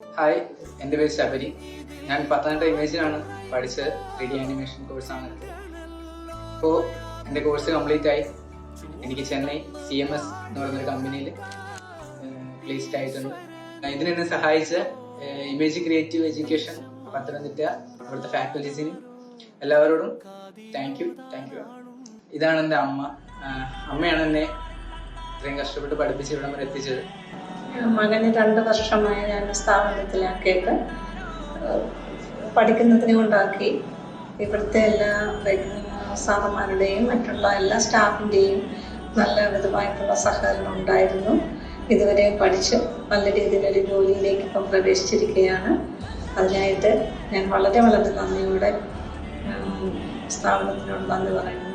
Hi, എൻ്റെ പേര് ശബരി. ഞാൻ പത്തനംതിട്ട ഇമേജിലാണ് പഠിച്ചത്. 3D ആനിമേഷൻ കോഴ്സാണ്. ഇപ്പോൾ എൻ്റെ കോഴ്സ് കംപ്ലീറ്റ് ആയി. എനിക്ക് ചെന്നൈ CMS എന്ന് പറയുന്നൊരു കമ്പനിയിൽ പ്ലേസ്ഡ് ആയിട്ടുണ്ട്. ഇതിനെന്നെ സഹായിച്ച ഇമേജ് ക്രിയേറ്റീവ് എഡ്യൂക്കേഷൻ പത്തനംതിട്ട അവിടുത്തെ ഫാക്കൽറ്റീസിനും എല്ലാവരോടും താങ്ക് യു. ഇതാണ് എൻ്റെ അമ്മ. അമ്മയാണ് എന്നെ ഇത്രയും കഷ്ടപ്പെട്ട് പഠിപ്പിച്ച് ഇവിടം വരെ എത്തിച്ചത്. മകന് 2 വർഷമായി ഞാൻ സ്ഥാപനത്തിലാക്കിയിട്ട് പഠിക്കുന്നതിന് കൊണ്ടാക്കി. ഇവിടുത്തെ എല്ലാ സാറന്മാരുടെയും മറ്റുള്ള എല്ലാ സ്റ്റാഫിൻ്റെയും നല്ല വിധമായിട്ടുള്ള സഹകരണം ഉണ്ടായിരുന്നു. ഇതുവരെ പഠിച്ച് നല്ല രീതിയിലൊരു ജോലിയിലേക്ക് ഇപ്പം പ്രവേശിച്ചിരിക്കുകയാണ്. അതിനായിട്ട് ഞാൻ വളരെ നന്ദിയോടെ സ്ഥാപനത്തിനോട് നന്ദി പറയുന്നു.